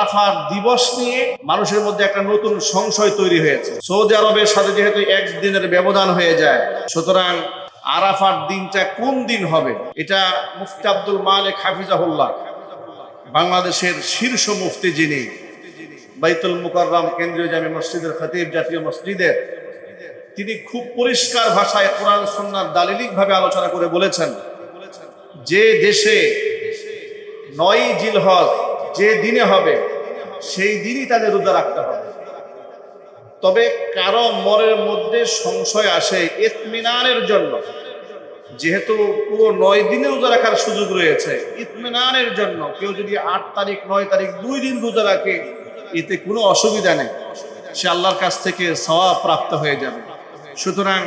আরাফার দিবস নিয়ে মানুষের মধ্যে একটা নতুন সংশয় তৈরি হয়েছে। সৌদি আরবের সাথে যেহেতু একদিনের ব্যবধান হয়ে যায়, সুতরাং আরাফার দিনটা কোন দিন হবে, এটা মুফতি আব্দুল মালিক হাফিজাহুল্লাহ, বাংলাদেশের শীর্ষ মুফতি, যিনি বাইতুল মুকাররম কেন্দ্রীয় জামে মসজিদের খতিব, জাতীয় মসজিদের, তিনি খুব পরিষ্কার ভাষায় কোরআন সুন্নাহর দালিলিক ভাবে আলোচনা করে বলেছেন, যে দেশে 9 জিলহজ যে দিনে হবে সেই দিনই তাদের রোজা রাখতে হবে। তবে কারো মনের মধ্যে সংশয় আসে ইতমিনানের জন্য, যেহেতু পুরো 9 দিনে রোজা রাখার সুযোগ রয়েছে, ইতমিনানের জন্য কেউ যদি 8 তারিখ 9 তারিখ 2 দিন রোজা রাখে, এতে কোনো অসুবিধা নেই, সে আল্লাহর কাছ থেকে সওয়াব প্রাপ্ত হয়ে যাবে। সুতরাং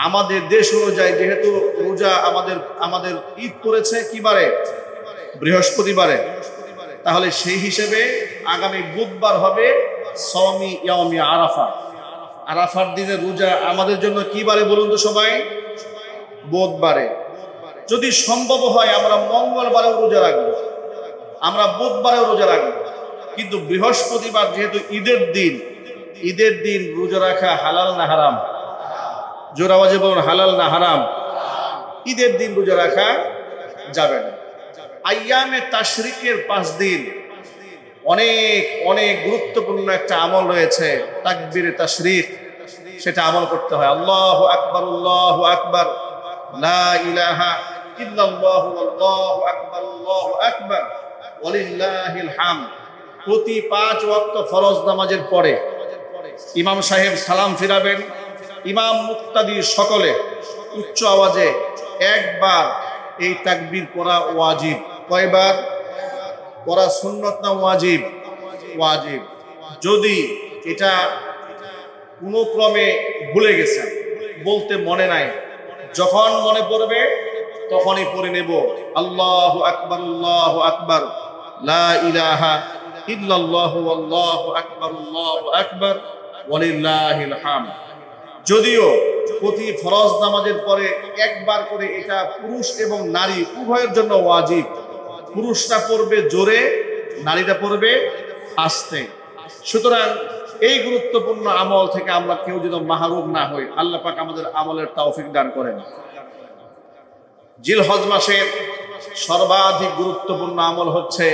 আমাদের দেশ অনুযায়ী যেহেতু রোজা আমাদের ঈদ পড়েছে কি বারে? বৃহস্পতিবারে। তাহলে সেই হিসেবে আগামী বুধবার হবে সওমি ইয়াউমি আরাফা। আরাফার দিনে রোজা আমাদের জন্য কি বারে বলুন তো সবাই? বুধবারে। যদি সম্ভব হয় আমরা মঙ্গলবারেও রোজা রাখবো, আমরা বুধবারেও রোজা রাখবো, কিন্তু বৃহস্পতিবার যেহেতু ঈদের দিন রোজা রাখা হালাল না হারাম? জোর আওয়াজে বলুন, হালাল না হারাম? ঈদের দিন রোজা রাখা যাবে না। আইয়ামে তাশরিকের 5 দিন অনেক অনেক গুরুত্বপূর্ণ একটা আমল রয়েছে, তাকবীরে তাশরিক, সেটা আমল করতে হয়। আল্লাহু আকবার, আল্লাহু আকবার, লা ইলাহা ইল্লাল্লাহু, আল্লাহু আকবার, আল্লাহু আকবার, ওয়ালিল্লাহিল হামদ। প্রতি 5 ওয়াক্ত ফরজ নামাজের পরে ইমাম সাহেব সালাম ফিরাবেন, ইমাম মুক্তাদি সকলে উচ্চ আওয়াজে একবার এই তাকবীর পড়া ওয়াজিব। কয়বার পড়া সুন্নত না ওয়াজিব? ওয়াজিব। যদি এটা কোনো ক্রমে ভুলে গেছেন, বলতে মনে নাই, যখন মনে পড়বে তখনই পড়ে নেব আল্লাহু আকবার, আল্লাহু আকবার, লা ইলাহা ইল্লাল্লাহু, আল্লাহু আকবার, আল্লাহু আকবার, ওয়ালিল্লাহিল হামদ। যদিও প্রতি ফরজ নামাজের পরে একবার করে এটা পুরুষ এবং নারী উভয়ের জন্য ওয়াজিব। পুরুষরা পড়বে জোরে, নারীরা পড়বে আস্তে। সুতরাং এই গুরুত্বপূর্ণ আমল থেকে আমরা কেউ যেন মাহরুম না হই, আল্লাহ পাক আমাদের আমলের তৌফিক দান করেন। জিলহজ মাসের সর্বাধিক গুরুত্বপূর্ণ আমল হচ্ছে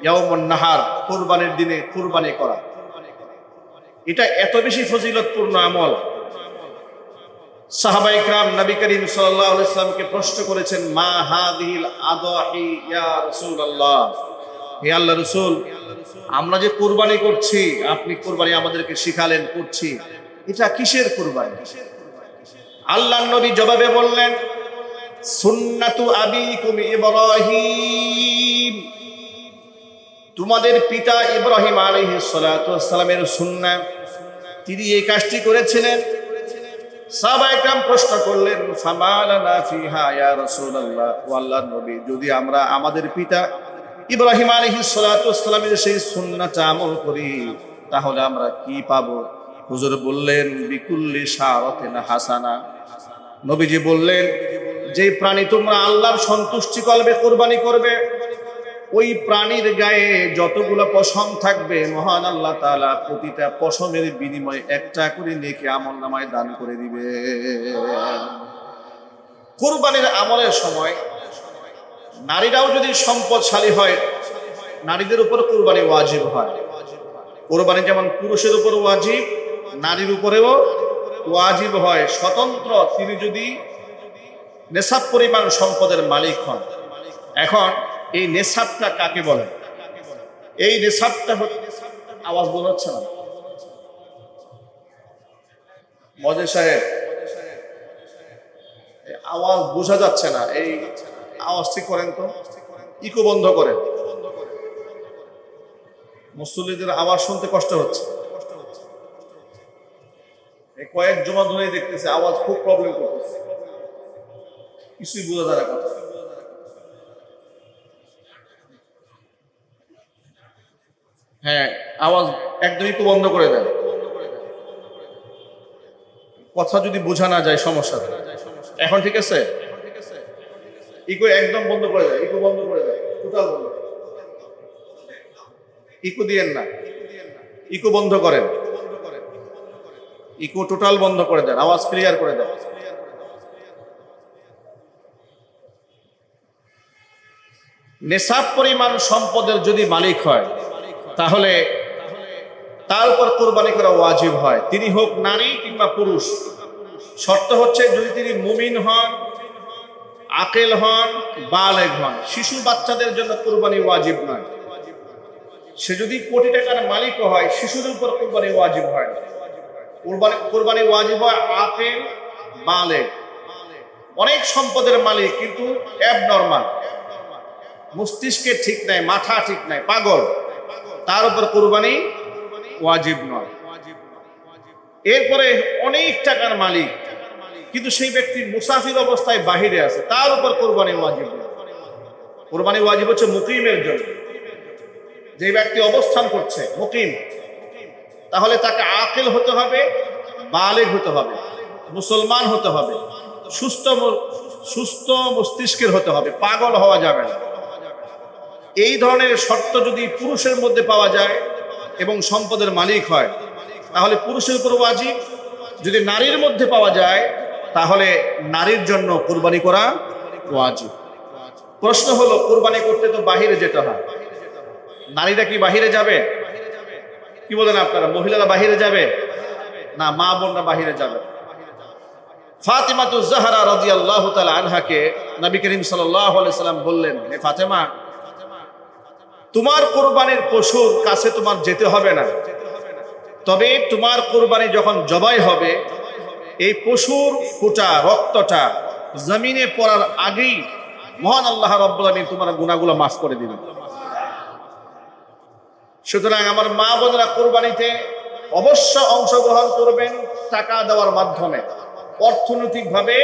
ইয়াউমুন নাহার, কুরবানির দিনে কুরবানি করা। এটা এত বেশি ফজিলতপূর্ণ আমল, সাহাবায়ে কেরাম নবী করিম সাল্লাল্লাহু আলাইহি ওয়াসাল্লামকে প্রশ্ন করেছেন, মা হাযিহিল আদাহি ইয়া রাসূলুল্লাহ, হে আল্লাহর রাসূল, আমরা যে কুরবানি করছি, আপনি কুরবানি আমাদেরকে শিখালেন, করছি, এটা কিসের কুরবানি? আল্লাহর নবী জবাবে বললেন, সুন্নাতু আবিকুম ইব্রাহিম, তোমাদের পিতা ইব্রাহিম আলাইহিস সালাতু ওয়াস সালামের সুন্নাহ, তিনি এই কাজটি করেছিলেন। সাহাবায়ে কেরাম প্রশ্ন করলেন, ফামালানা ফিহা ইয়া রাসূলুল্লাহ, ও আল্লাহর নবী, যদি আমরা আমাদের পিতা ইব্রাহিম আলাইহিস সালাতু ওয়াস সালামের সেই সুন্নাহটা আমল করি, তাহলে আমরা কি পাবো? হুজুর বললেন, বিকুল্লি শারাতিন হাসানা। নবীজি বললেন, যে প্রাণী তোমরা আল্লাহর সন্তুষ্টি কলবে কুরবানি করবে, ওই প্রাণীর গায়ে যতগুলো পশম থাকবে, মহান আল্লাহ তাআলা প্রতিটা পশমের বিনিময়ে একটা করে নেকি আমলনামায় দান করে দিবে। কুরবানির আমলের সময় নারীরাও যদি সম্পদশালী হয়, নারীদের উপর কুরবানি ওয়াজিব হয়। কুরবানি যেমন পুরুষের উপর ওয়াজিব, নারীর উপরেও ওয়াজিব হয়। স্বতন্ত্র তিনি যদি নেশাব পরিমাণ সম্পদের মালিক হন। এখন এই নেশাবটা কাকে বলে? এই নেশাবটা আওয়াজ বোঝাচ্ছে না মজে সাহেব, আওয়াজ বোঝা যাচ্ছে না, এই আওয়াজ ঠিক করেন তো, ইকো বন্ধ করেন, মুসল্লিদের আওয়াজ শুনতে কষ্ট হচ্ছে। কয়েক জমা ধরে দেখতেছে আওয়াজ খুব প্রবলেম করতেছে, কিছুই বোঝা যায় না কথা। হ্যাঁ, আওয়াজ একদমই একটু বন্ধ করে দেন, কথা যদি বোঝা না যায় সমস্যা। এখন ঠিক আছে? ইকো একদম বন্ধ করে দেয়, ইকো বন্ধ করে দেয়, টোটাল বন্ধ। ইকো দিয়েন না, ইকো বন্ধ করেন, ইকো টোটাল বন্ধ করে দেন, আওয়াজ ক্লিয়ার করে দেন। নেশাব পরিমাণ সম্পদের যদি মালিক হয় তাহলে তার উপর কোরবানি করা ওয়াজিব হয়, তিনি হোক নারী কিংবা পুরুষ। শর্ত হচ্ছে যদি তিনি মুমিন হন, আকেল হন, বালেগ হন। শিশু বাচ্চাদের জন্য কোরবানি ওয়াজিব নয়। সে যদি কোটি টাকার মালিকও হয়, শিশুদের উপর কোরবানি ওয়াজিব হয় না। কোরবানি ওয়াজিব হয় আকেল, বালেগ। অনেক সম্পদের মালিক কিন্তু অ্যাবনরমাল, মস্তিষ্কে ঠিক নাই, মাথা ঠিক নাই, পাগল, তার উপর কোরবানি ওয়াজিব নয়। এরপরে অনেক টাকার মালিক কিন্তু সেই ব্যক্তি মুসাফির অবস্থায় বাহিরে আছে, তার উপর কোরবানি ওয়াজিব নয়। কোরবানি ওয়াজিব হচ্ছে মুকিমের জন্য। যে ব্যক্তি অবস্থান করছে মুকিম, তাহলে তাকে আকিল হতে হবে, বালেগ হতে হবে, মুসলমান হতে হবে, সুস্থ মস্তিষ্কের হতে হবে, পাগল হওয়া যাবে না। এই ধরনের শর্ত যদি পুরুষের মধ্যে পাওয়া যায় এবং সম্পদের মালিক হয় তাহলে পুরুষের উপর ওয়াজিব। যদি নারীর মধ্যে পাওয়া যায় তাহলে নারীর জন্য কুরবানি করা ওয়াজিব। প্রশ্ন হলো, কুরবানি করতে তো বাহিরে যেতে হয়, নারীরা কি বাহিরে যাবে? কি বলেন আপনারা, মহিলারা বাহিরে যাবে না, মা বোনরা বাহিরে যাবে? ফাতিমাতুজ জাহরা রাদিয়াল্লাহু তাআলা আনহাকে নবী করিম সাল্লাল্লাহু আলাইহি সাল্লাম বললেন, হে ফাতেমা, তোমার কোরবানির পশুর কাছে তোমার যেতে হবে না, তবে তোমার কোরবানি যখন জবাই হবে এই পশুর ফুটা রক্তটা জমিনে পড়ার আগেই মহান আল্লাহ রাব্বুল আলামিন তোমার গুনাহগুলো মাফ করে দিবেন। সুতরাং আমার মা বোনেরা কোরবানিতে অবশ্য অংশগ্রহণ করবেন টাকা দেওয়ার মাধ্যমে। অর্থনৈতিকভাবে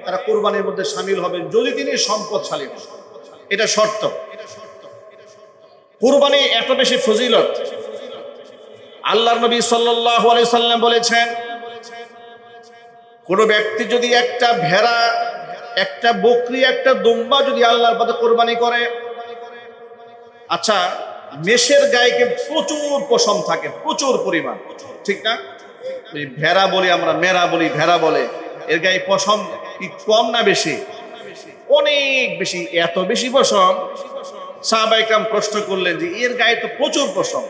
তারা কোরবানির মধ্যে শামিল হবেন যদি তিনি সম্পদশালী হন, এটা শর্ত। কুরবানি এত বেশি ফজিলত, আল্লাহর নবী সাল্লাল্লাহু আলাইহি সাল্লাম বলেছেন, কোন ব্যক্তি যদি একটা ভেড়া, একটা বকরি, একটা দুম্বা যদি আল্লাহর পথে কোরবানি করে, আচ্ছা মেষের গায়ে প্রচুর পশম থাকে, প্রচুর পরিমাণ, ঠিক না? ভেড়া বলি আমরা, মেরা বলি, ভেড়া বলে, এর গায়ে পশম কি কম না বেশি? অনেক বেশি। এত বেশি পশম, সাহাবায়ে কেরাম প্রশ্ন করলেন যে এর গায়ে তো প্রচুর পশম।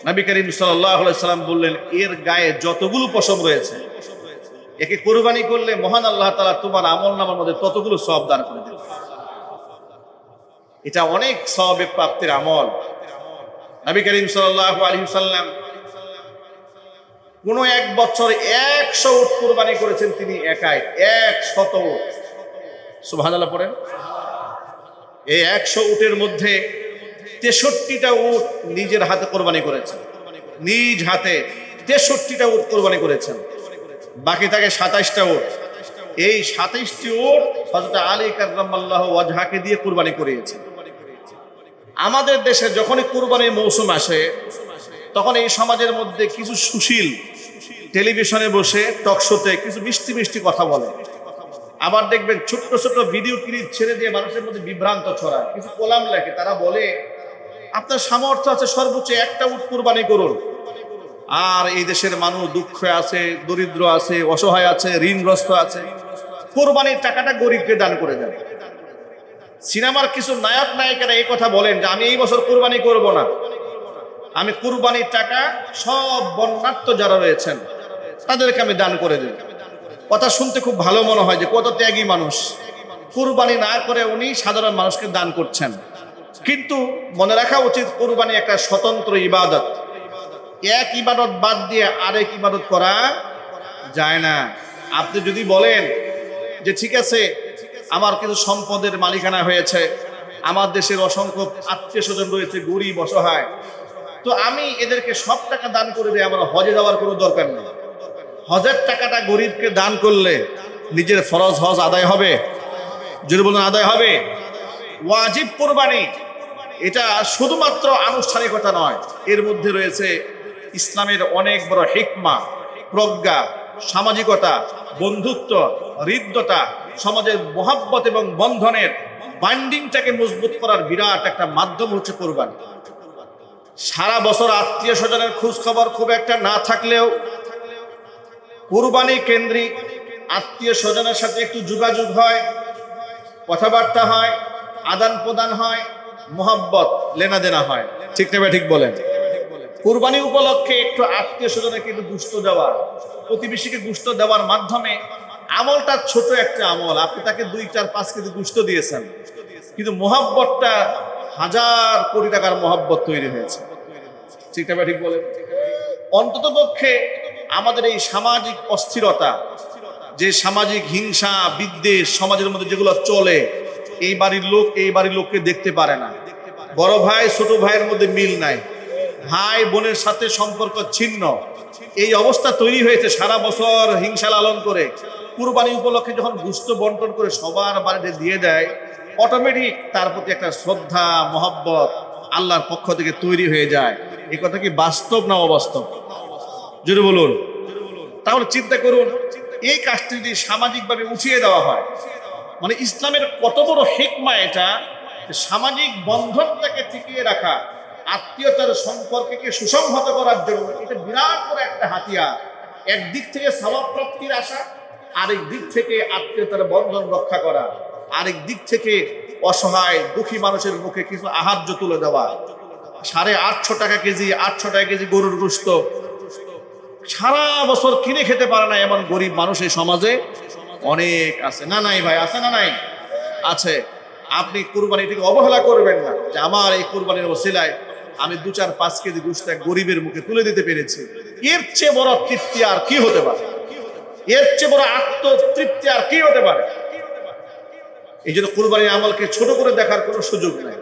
নবী করিম সাল্লাল্লাহু আলাইহি সাল্লাম বললেন, এর গায়ে যতগুলো পশম রয়েছে একে কোরবানি করলে মহান আল্লাহ তাআলা তোমার আমলনামার মধ্যে ততগুলো সওয়াব দান করে দেবেন। এটা অনেক সওয়াবে প্রাপ্তির আমল। নবী করিম সাল্লাল্লাহু আলাইহি সাল্লাম কোন এক বছর 100 উট কোরবানি করেছেন তিনি একাই, 100 উট। সুবহানাল্লাহ পড়েন। এই 100 উটের মধ্যে 63টা উট নিজের হাতে কোরবানি করেছেন, নিজ হাতে 63টা উট কোরবানি করেছেন, বাকি থাকে 27টা উট। এই 27টি উট হযরত আলী কাররামাল্লাহু ওয়াজহাকে দিয়ে কোরবানি করিয়েছেন। আমাদের দেশে যখনই কোরবানির মৌসুম আসে তখন এই সমাজের মধ্যে কিছু সুশীল টেলিভিশনে বসে টক শোতে কিছু মিষ্টি মিষ্টি কথা বলে, আবার দেখবেন ছোট্ট ছোট্ট ভিডিও ক্লিপ ছেড়ে দিয়ে মানুষের মধ্যে বিভ্রান্ত ছড়ায়, কিছু কলাম লেখে। তারা বলে আপনার সামর্থ্য আছে সর্বোচ্চ একটা উট কোরবানি করুন, আর এই দেশের মানুষ দুঃখে আছে, দরিদ্র আছে, অসহায় আছে, ঋণগ্রস্ত আছে, কোরবানির টাকাটা গরিবকে দান করে দেন। সিনেমার কিছু নায়ক নায়িকারা এই কথা বলেন যে আমি এই বছর কোরবানি করব না, আমি কোরবানির টাকা সব বন্যার্থ যারা রয়েছেন তাদেরকে আমি দান করে দেব। কথা শুনতে খুব ভালো মনে হয় যে কত ত্যাগী মানুষ, কোরবানি না করে উনি সাধারণ মানুষকে দান করছেন। কিন্তু মনে রাখা উচিত কোরবানি একটা স্বতন্ত্র ইবাদত, এক ইবাদত বাদ দিয়ে আরেক ইবাদত করা যায় না। আপনি যদি বলেন যে ঠিক আছে আমার কিছু সম্পদের মালিকানা হয়েছে, আমার দেশের অসংখ্য আত্মীয় স্বজন রয়েছে গরিব অসহায়, তো আমি এদেরকে সব টাকা দান করে দিই, আমার হজে যাওয়ার কোনো দরকার নেই। হজের টাকাটা গরিবকে দান করলে নিজের ফরজ হজ আদায় হবে, যদি বলেন আদায় হবে। ওয়াজিব কোরবানি এটা শুধুমাত্র আনুষ্ঠানিকতা নয়, এর মধ্যে রয়েছে ইসলামের অনেক বড় হিকমা, প্রজ্ঞা, সামাজিকতা, বন্ধুত্ব, হৃদ্যতা, সমাজের মহাব্বত এবং বন্ধনের বাইন্ডিংটাকে মজবুত করার বিরাট একটা মাধ্যম হচ্ছে কোরবানি। সারা বছর আত্মীয় স্বজনের খোঁজ খবর খুব একটা না থাকলেও কুরবানি কেন্দ্রিক আত্মীয় স্বজনের সাথে একটু যোগাযোগ হয়, কথাবার্তা হয়, আদান প্রদান হয়, মোহাব্বত লেনাদেনা হয়। ঠিক না ঠিক বলেন? কুরবানি উপলক্ষে একটু আত্মীয় স্বজনকে একটু গুস্ত দেওয়া, প্রতিবেশীকে গুস্ত দেওয়ার মাধ্যমে আমলটা ছোট একটা আমল। আপনি তাকে 2-4-5 কেজি গুস্ত দিয়েছেন, কিন্তু মোহাব্বতটা হাজার কোটি টাকার মোহাব্বত তৈরি হয়েছে। ঠিক না ঠিক বলেন? অন্তত পক্ষে আমাদের এই সামাজিক অস্থিরতা, যে সামাজিক হিংসা বিদ্বেষ সমাজের মধ্যে যেগুলো চলে, এই বাড়ির লোক এই বাড়ির লোককে দেখতে পারে না, বড় ভাই ছোট ভাইয়ের মধ্যে মিল নাই, ভাই বোনের সাথে সম্পর্ক ছিন্ন, এই অবস্থা তৈরি হয়েছে। সারা বছর হিংসা লালন করে কুরবানি উপলক্ষে যখন গোশত বন্টন করে সবার বাড়িতে দিয়ে দেয়, অটোমেটিক তার প্রতি একটা শ্রদ্ধা মহব্বত আল্লাহর পক্ষ থেকে তৈরি হয়ে যায়। এই কথা কি বাস্তব না অবাস্তব? জোরে বলুন। তাহলে চিন্তা করুন, এই কাজটি যদি সামাজিকভাবে উঠিয়ে দেওয়া হয়, মানে ইসলামের কত বড় হিকমা এটা। সামাজিক বন্ধনটাকে টিকিয়ে রাখা, আত্মীয়তার সম্পর্ককে সুসংহত করার জন্য এটা বিরাট বড় একটা হাতিয়ার। একদিক থেকে সওয়াব প্রাপ্তির আশা, আরেক দিক থেকে আত্মীয়তার বন্ধন রক্ষা করা, আরেক দিক থেকে অসহায় দুঃখী মানুষের মুখে কিছু আহার্য তুলে দেওয়া। 850 টাকা কেজি, 800 টাকা কেজি গরুর গোশত সারা বছর কিনে খেতে পারে না এমন গরিব মানুষ এই সমাজে অনেক আছে। না নাই ভাই? আছে না নাই? আছে। আপনি কুরবানিটিকে অবহেলা করবেন না, যে আমার এই কুরবানির ওসিলায় আমি 2-4-5 কেজি গোশত এক গরিবের মুখে তুলে দিতে পেরেছি। এর চেয়ে বড় তৃপ্তি আর কি হতে পারে? এর চেয়ে বড় আত্মতৃপ্তি আর কি হতে পারে? এই জন্য কুরবানির আমলকে ছোট করে দেখার কোনো সুযোগ নাই।